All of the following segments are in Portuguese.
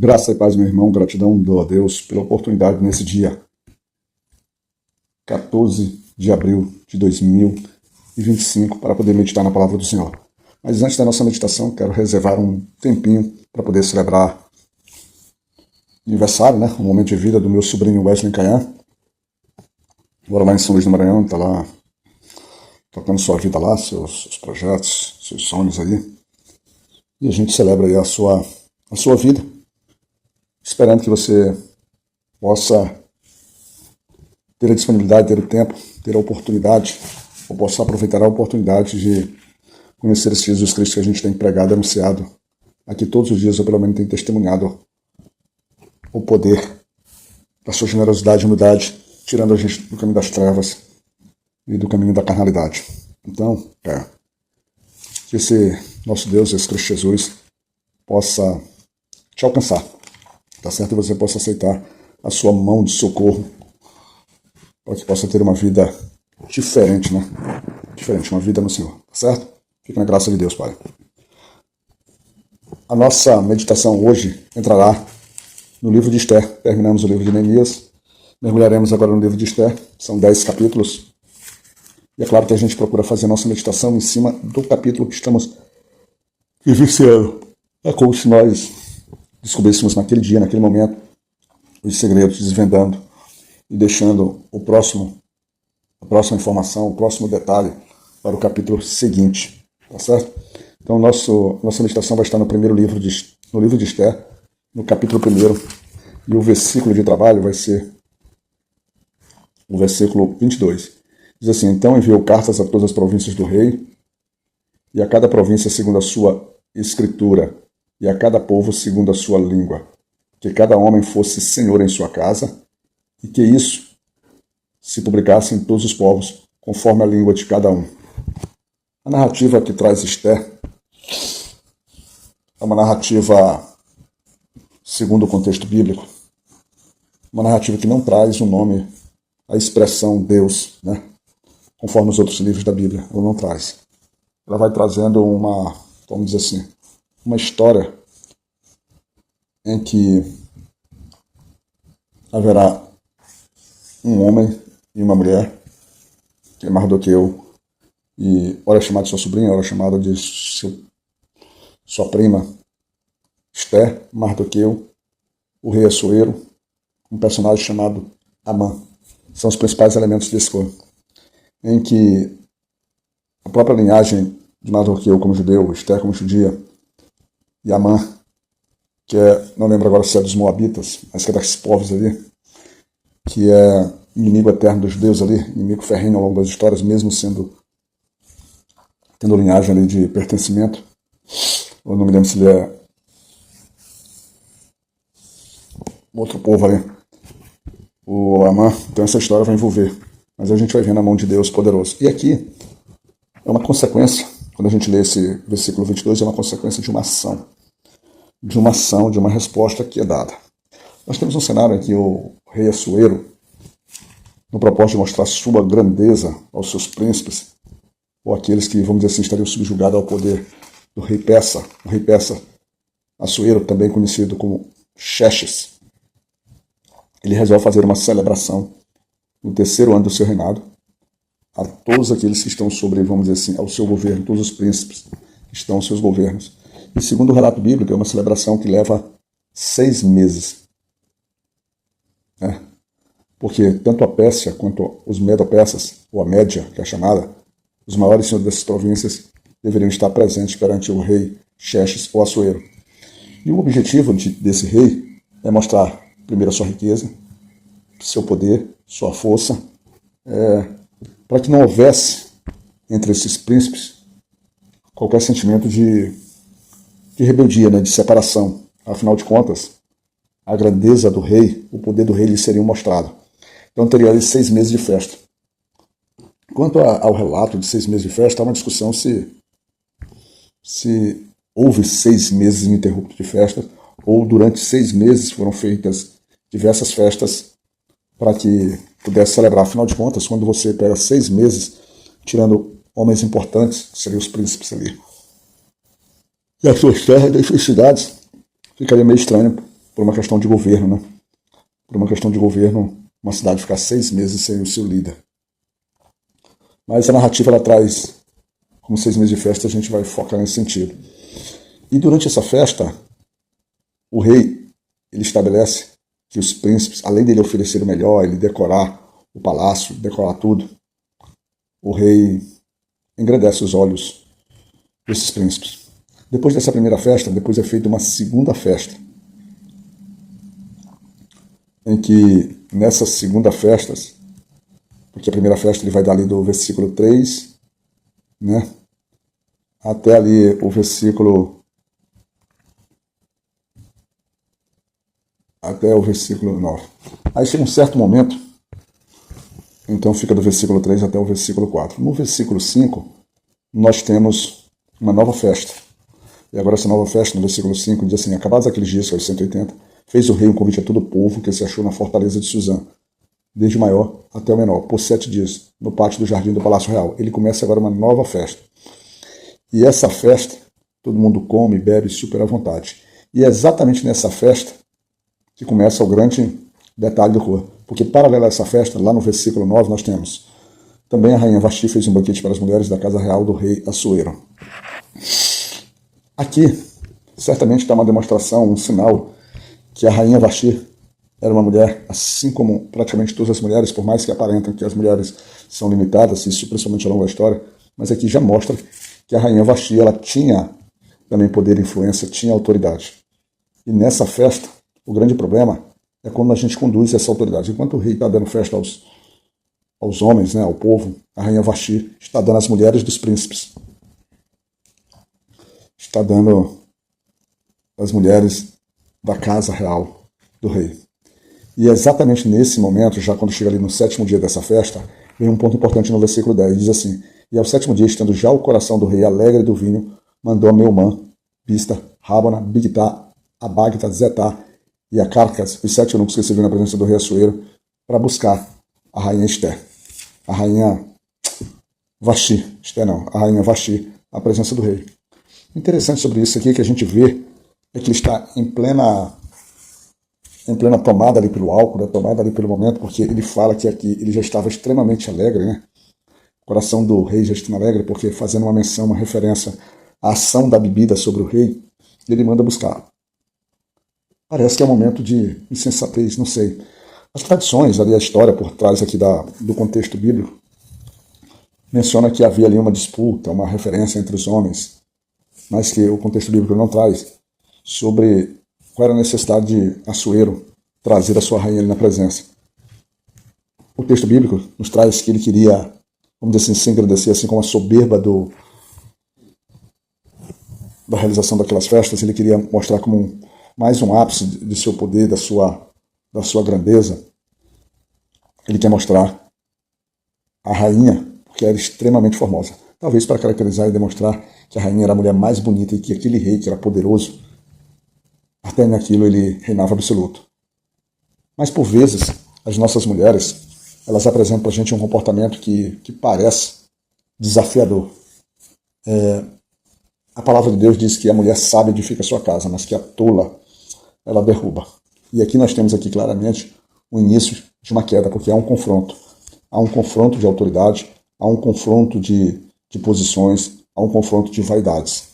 Graça e paz, meu irmão, gratidão dou a Deus pela oportunidade nesse dia 14 de abril de 2025 para poder meditar na palavra do Senhor. Mas antes da nossa meditação, quero reservar um tempinho para poder celebrar o aniversário, o momento de vida do meu sobrinho Wesley Caian. Mora lá em São Luís do Maranhão, está lá tocando sua vida lá, seus projetos, seus sonhos aí. E a gente celebra aí a sua vida, esperando que você possa ter a disponibilidade, ter o tempo, ter a oportunidade, ou possa aproveitar a oportunidade de conhecer esse Jesus Cristo que a gente tem pregado e anunciado aqui todos os dias, ou pelo menos tem testemunhado o poder da sua generosidade e humildade, tirando a gente do caminho das trevas e do caminho da carnalidade. Então, que esse nosso Deus, esse Cristo Jesus, possa te alcançar, tá certo? E você possa aceitar a sua mão de socorro para que possa ter uma vida diferente, Diferente, uma vida no Senhor, tá certo? Fique na graça de Deus, Pai. A nossa meditação hoje entrará no livro de Esther. Terminamos o livro de Neemias, mergulharemos agora no livro de Esther, são 10 capítulos. E é claro que a gente procura fazer a nossa meditação em cima do capítulo que estamos vivenciando. É como se nós descobríssemos naquele dia, naquele momento, os segredos, desvendando e deixando a próxima informação, o próximo detalhe para o capítulo seguinte, tá certo? Então, nossa meditação vai estar no livro de Esther, no capítulo 1, e o versículo de trabalho vai ser o versículo 22. Diz assim: então enviou cartas a todas as províncias do rei, e a cada província segundo a sua escritura, e a cada povo segundo a sua língua, que cada homem fosse senhor em sua casa, e que isso se publicasse em todos os povos, conforme a língua de cada um. A narrativa que traz Esther é uma narrativa, segundo o contexto bíblico, uma narrativa que não traz o nome, a expressão Deus, conforme os outros livros da Bíblia, ela não traz. Ela vai trazendo vamos dizer assim, uma história em que haverá um homem e uma mulher, que é Mardoqueu, e ora é chamada de sua sobrinha, ora é chamada de sua prima Esther, Mardoqueu, o rei Assuero, um personagem chamado Amã. São os principais elementos desse conto, em que a própria linhagem de Mardoqueu como judeu, Esther como judia, e Amã, que não lembro agora se é dos Moabitas, mas que é daqueles povos ali, que é inimigo eterno dos judeus ali, inimigo ferrenho ao longo das histórias, mesmo tendo linhagem ali de pertencimento. Eu não me lembro se ele é outro povo ali, o Amã. Então essa história vai envolver, mas a gente vai ver na mão de Deus poderoso. E aqui é uma consequência, quando a gente lê esse versículo 22, é uma consequência de uma ação, de uma resposta que é dada. Nós temos um cenário em que o rei Assuero, no propósito de mostrar sua grandeza aos seus príncipes, ou aqueles que, vamos dizer assim, estariam subjugados ao poder do rei Persa, o rei Persa Assuero, também conhecido como Xerxes, ele resolve fazer uma celebração no 3º ano do seu reinado a todos aqueles que estão sobre, vamos dizer assim, ao seu governo, todos os príncipes que estão aos seus governos. E segundo o relato bíblico, é uma celebração que leva 6 meses. Porque tanto a Pérsia quanto os Medo-Persas, ou a Média, que é chamada, os maiores senhores dessas províncias, deveriam estar presentes perante o rei Xerxes ou Assuero. E o objetivo desse rei é mostrar, primeiro, a sua riqueza, seu poder, sua força, para que não houvesse entre esses príncipes qualquer sentimento de rebeldia, de separação. Afinal de contas, a grandeza do rei, o poder do rei lhe seriam mostrado. Então teria ali 6 meses de festa. Quanto ao relato de 6 meses de festa, há uma discussão se houve 6 meses ininterruptos de festa, ou durante 6 meses foram feitas diversas festas para que pudesse celebrar. Afinal de contas, quando você pega 6 meses, tirando homens importantes, que seriam os príncipes ali, e as suas terras e as suas cidades, ficaria meio estranho por uma questão de governo, né? Por uma questão de governo, uma cidade ficar 6 meses sem o seu líder. Mas a narrativa ela traz, como 6 meses de festa, a gente vai focar nesse sentido. E durante essa festa, o rei ele estabelece que os príncipes, além dele oferecer o melhor, ele decorar o palácio, decorar tudo, o rei engrandece os olhos desses príncipes. Depois dessa primeira festa, depois é feita uma segunda festa, em que nessa segunda festa, porque a primeira festa ele vai dar ali do versículo 3, né, até ali o versículo até o versículo 9. Aí chega um certo momento, então fica do versículo 3 até o versículo 4. No versículo 5, nós temos uma nova festa. E agora essa nova festa, no versículo 5, diz assim: acabados aqueles dias, que é os 180, fez o rei um convite a todo o povo que se achou na fortaleza de Suzã, desde o maior até o menor, por 7 dias, no pátio do jardim do Palácio Real. Ele começa agora uma nova festa. E essa festa, todo mundo come, bebe, super à vontade. E é exatamente nessa festa que começa o grande detalhe do cor. Porque, paralelo a essa festa, lá no versículo 9, nós temos: também a rainha Vasti fez um banquete para as mulheres da casa real do rei Assuero. Aqui, certamente está uma demonstração, um sinal que a rainha Vasti era uma mulher, assim como praticamente todas as mulheres, por mais que aparentem que as mulheres são limitadas, isso principalmente ao longo da história, mas aqui já mostra que a rainha Vasti ela tinha também poder e influência, tinha autoridade. E nessa festa, o grande problema é quando a gente conduz essa autoridade. Enquanto o rei está dando festa aos homens, né, ao povo, a rainha Vasti está dando às mulheres dos príncipes. Está dando às mulheres da casa real do rei. E é exatamente nesse momento, já quando chega ali no 7º dia dessa festa, vem um ponto importante no versículo 10, diz assim: e ao 7º dia, estando já o coração do rei alegre do vinho, mandou a Meumã, Bista, Rábana, Bigtá, Abagta, Zetá e a Carcas, os 7 eunucos que se viram na presença do rei Assuero, para buscar a rainha Esther, a rainha Vasti, Esther não, a rainha Vasti, a presença do rei. O interessante sobre isso aqui que a gente vê é que ele está em plena tomada ali pelo álcool, tomada ali pelo momento, porque ele fala que aqui ele já estava extremamente alegre, né? O coração do rei já estava alegre, porque fazendo uma menção, uma referência à ação da bebida sobre o rei, ele manda buscar. Parece que é um momento de insensatez, não sei. As tradições, ali a história por trás aqui do contexto bíblico, menciona que havia ali uma disputa, uma referência entre os homens, mas que o contexto bíblico não traz, sobre qual era a necessidade de Assuero trazer a sua rainha ali na presença. O texto bíblico nos traz que ele queria, vamos dizer assim, se engrandecer, assim como a soberba da realização daquelas festas, ele queria mostrar como mais um ápice de seu poder, da sua grandeza. Ele quer mostrar a rainha, porque era extremamente formosa. Talvez para caracterizar e demonstrar que a rainha era a mulher mais bonita e que aquele rei, que era poderoso, até naquilo ele reinava absoluto. Mas por vezes, as nossas mulheres, elas apresentam para a gente um comportamento que parece desafiador. A palavra de Deus diz que a mulher sábia edifica a sua casa, mas que a tola, ela derruba. E aqui nós temos aqui claramente o início de uma queda, porque há um confronto. Há um confronto de autoridade, há um confronto de posições, há um confronto de vaidades.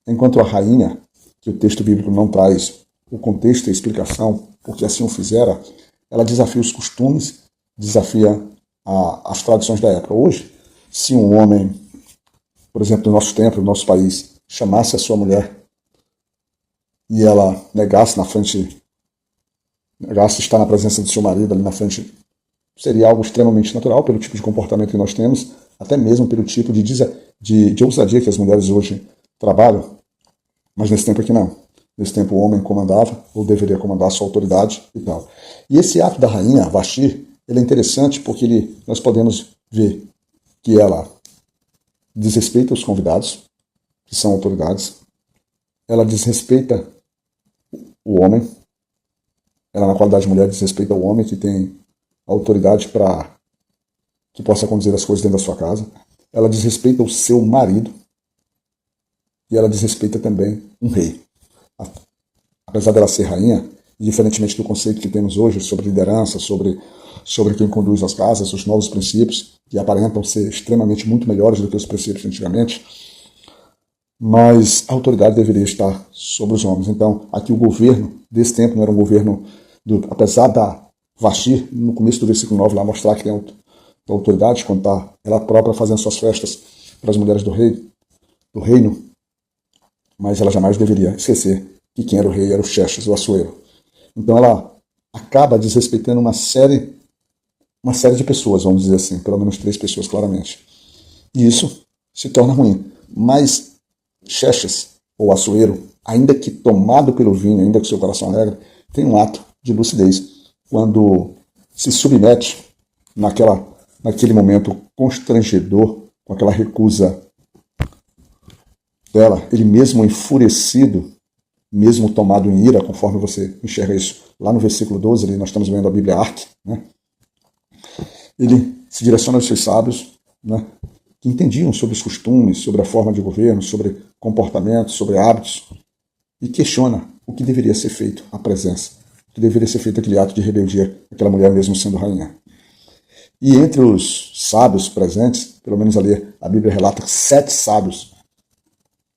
Enquanto a rainha, que o texto bíblico não traz o contexto e a explicação, porque assim o fizera, ela desafia os costumes, desafia as tradições da época. Hoje, se um homem, por exemplo, no nosso tempo, no nosso país, chamasse a sua mulher e ela negasse estar na presença do seu marido ali na frente, seria algo extremamente natural pelo tipo de comportamento que nós temos, até mesmo pelo tipo de ousadia que as mulheres hoje trabalham. Mas nesse tempo aqui não. Nesse tempo o homem comandava, ou deveria comandar a sua autoridade e tal. E esse ato da rainha, Vasti, ele é interessante porque nós podemos ver que ela desrespeita os convidados, que são autoridades. Ela desrespeita o homem. Ela, na qualidade de mulher, desrespeita o homem que tem autoridade para que possa conduzir as coisas dentro da sua casa. Ela desrespeita o seu marido. E ela desrespeita também um rei. Apesar dela ser rainha, E diferentemente do conceito que temos hoje sobre liderança, sobre quem conduz as casas, os novos princípios, que aparentam ser extremamente muito melhores do que os princípios de antigamente, mas a autoridade deveria estar sobre os homens. Então, aqui o governo desse tempo não era um governo, apesar da Vasti, no começo do versículo 9, lá mostrar que tem autoridade, quando está ela própria fazendo suas festas para as mulheres do reino, mas ela jamais deveria esquecer que quem era o rei era o Xerxes, o Assuero. Então ela acaba desrespeitando uma série de pessoas, vamos dizer assim, pelo menos 3 pessoas claramente. E isso se torna ruim. Mas Xerxes, ou Assuero, ainda que tomado pelo vinho, ainda que seu coração alegre, tem um ato de lucidez quando se submete naquele momento constrangedor, com aquela recusa dela, ele mesmo enfurecido, mesmo tomado em ira, conforme você enxerga isso lá no versículo 12, ali nós estamos vendo a Bíblia Arque, né? Ele se direciona aos seus sábios, né, que entendiam sobre os costumes, sobre a forma de governo, sobre comportamentos, sobre hábitos, e questiona o que deveria ser feito à presença, o que deveria ser feito aquele ato de rebeldia, aquela mulher mesmo sendo rainha. E entre os sábios presentes, pelo menos ali a Bíblia relata 7 sábios,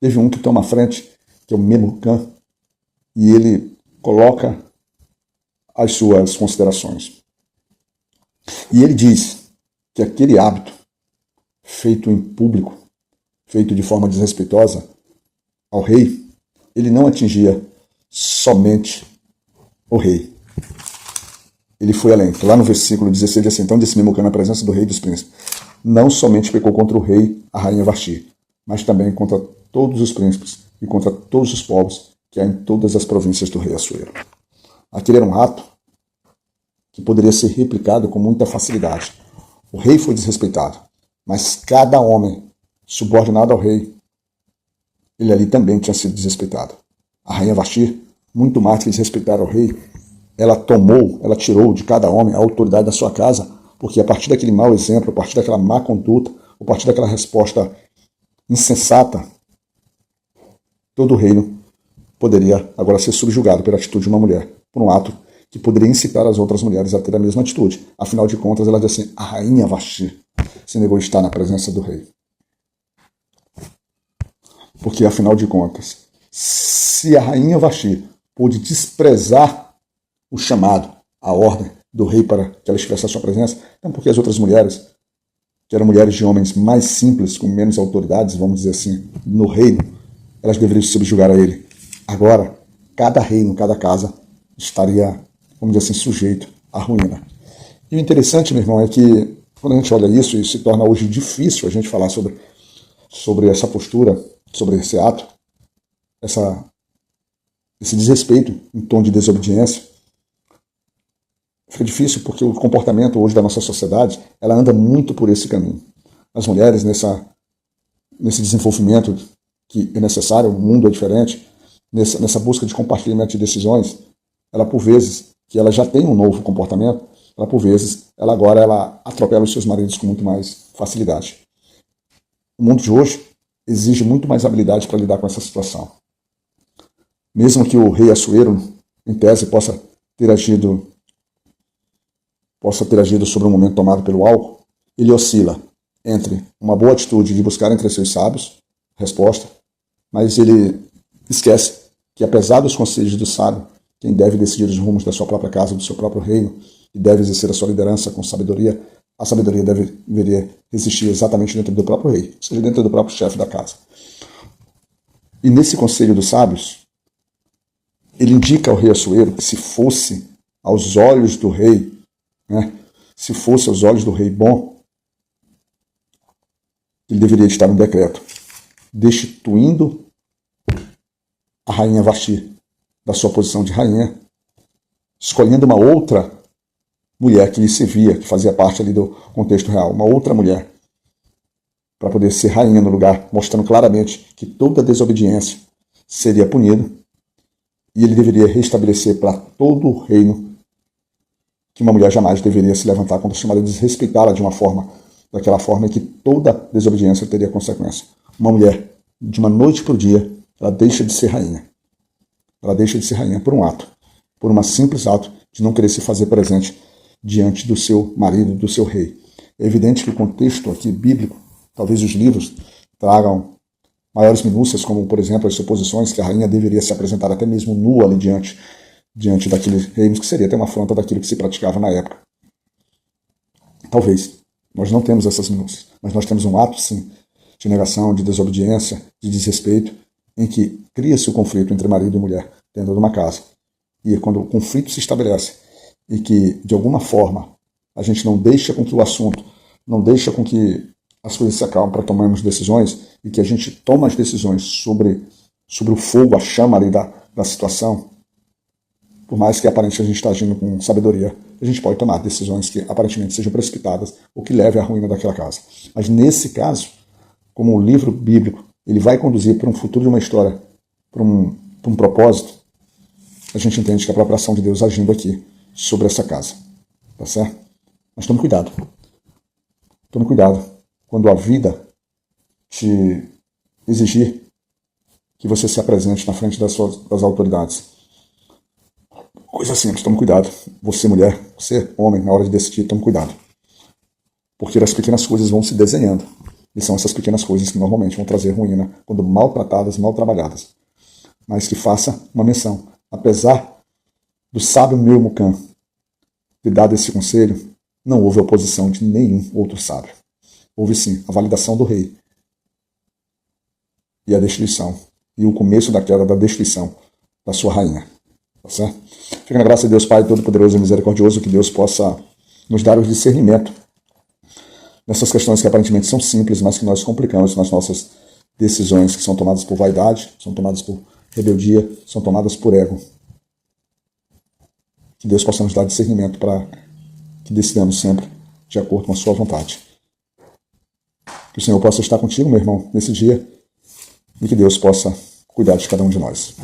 teve um que toma a frente, que é o Memucã, e ele coloca as suas considerações. E ele diz que aquele hábito feito em público, feito de forma desrespeitosa ao rei, ele não atingia somente o rei. Ele foi além. Lá no versículo 16 diz assim: então disse Memucã na presença do rei e dos príncipes, não somente pecou contra o rei, a rainha Vasti, mas também contra todos os príncipes e contra todos os povos que há em todas as províncias do rei Assuero. Aquele era um ato que poderia ser replicado com muita facilidade. O rei foi desrespeitado, mas cada homem subordinado ao rei, ele ali também tinha sido desrespeitado. A rainha Vasti, muito mais que desrespeitar ao rei, ela tirou de cada homem a autoridade da sua casa, porque a partir daquele mau exemplo, a partir daquela má conduta, a partir daquela resposta insensata, todo o reino poderia agora ser subjugado pela atitude de uma mulher, por um ato que poderia incitar as outras mulheres a ter a mesma atitude. Afinal de contas, ela diz assim: a rainha Vasti se negou a estar na presença do rei. Porque, afinal de contas, se a rainha Vasti pôde desprezar o chamado, a ordem do rei para que ela estivesse à sua presença, então por que as outras mulheres, que eram mulheres de homens mais simples, com menos autoridades, vamos dizer assim, no reino, elas deveriam se subjugar a ele? Agora, cada reino, cada casa estaria, vamos dizer assim, sujeito à ruína. E o interessante, meu irmão, é que quando a gente olha isso, e se torna hoje difícil a gente falar sobre essa postura, sobre esse ato, esse desrespeito em tom de desobediência, fica difícil porque o comportamento hoje da nossa sociedade, ela anda muito por esse caminho. As mulheres, nesse desenvolvimento que é necessário, o mundo é diferente, nessa busca de compartilhamento de decisões, ela por vezes, que ela já tem um novo comportamento, ela por vezes, ela atropela os seus maridos com muito mais facilidade. O mundo de hoje exige muito mais habilidade para lidar com essa situação. Mesmo que o rei Assuero, em tese, possa ter agido sobre um momento tomado pelo álcool, ele oscila entre uma boa atitude de buscar entre seus sábios, resposta, mas ele esquece que, apesar dos conselhos do sábio, quem deve decidir os rumos da sua própria casa, do seu próprio reino, e deve exercer a sua liderança com sabedoria, a sabedoria deveria existir exatamente dentro do próprio rei, ou seja, dentro do próprio chefe da casa. E nesse conselho dos sábios, ele indica ao rei Assuero que se fosse aos olhos do rei, se fosse aos olhos do rei bom, ele deveria estar um decreto destituindo a rainha Vasti da sua posição de rainha, escolhendo uma outra mulher que lhe servia, que fazia parte ali do contexto real, uma outra mulher, para poder ser rainha no lugar, mostrando claramente que toda desobediência seria punida, e ele deveria restabelecer para todo o reino que uma mulher jamais deveria se levantar contra o chamado, desrespeitá-la daquela forma que toda desobediência teria consequência. Uma mulher, de uma noite para o dia, ela deixa de ser rainha. Ela deixa de ser rainha por um ato. por uma simples ato de não querer se fazer presente diante do seu marido, do seu rei. É evidente que o contexto aqui bíblico, talvez os livros tragam maiores minúcias, como, por exemplo, as suposições que a rainha deveria se apresentar até mesmo nua ali diante daqueles reinos, que seria até uma afronta daquilo que se praticava na época. Talvez. Nós não temos essas minúcias, mas nós temos um ato, sim, de negação, de desobediência, de desrespeito, em que cria-se o conflito entre marido e mulher dentro de uma casa. E quando o conflito se estabelece e que, de alguma forma, a gente não deixa com que o assunto, não deixa com que as coisas se acalmem para tomarmos decisões e que a gente toma as decisões sobre o fogo, a chama ali da situação, por mais que aparentemente a gente está agindo com sabedoria, a gente pode tomar decisões que aparentemente sejam precipitadas ou que levem à ruína daquela casa. Mas nesse caso, como o livro bíblico ele vai conduzir para um futuro de uma história, para um propósito, a gente entende que a própria ação de Deus agindo aqui sobre essa casa. Tá certo? Mas tome cuidado. Tome cuidado quando a vida te exigir que você se apresente na frente das autoridades. Coisa simples, tome cuidado. Você, mulher, você, homem, na hora de decidir, tome cuidado. Porque as pequenas coisas vão se desenhando. E são essas pequenas coisas que normalmente vão trazer ruína quando mal tratadas, mal trabalhadas. Mas que faça uma menção. Apesar do sábio Memucã ter dado esse conselho, não houve oposição de nenhum outro sábio. Houve sim a validação do rei e a destruição. E o começo da queda da destruição da sua rainha. Tá certo? Fica na graça de Deus Pai Todo-Poderoso e Misericordioso, que Deus possa nos dar o discernimento nessas questões que aparentemente são simples, mas que nós complicamos nas nossas decisões, que são tomadas por vaidade, são tomadas por rebeldia, são tomadas por ego. Que Deus possa nos dar discernimento para que decidamos sempre de acordo com a sua vontade. Que o Senhor possa estar contigo, meu irmão, nesse dia, e que Deus possa cuidar de cada um de nós.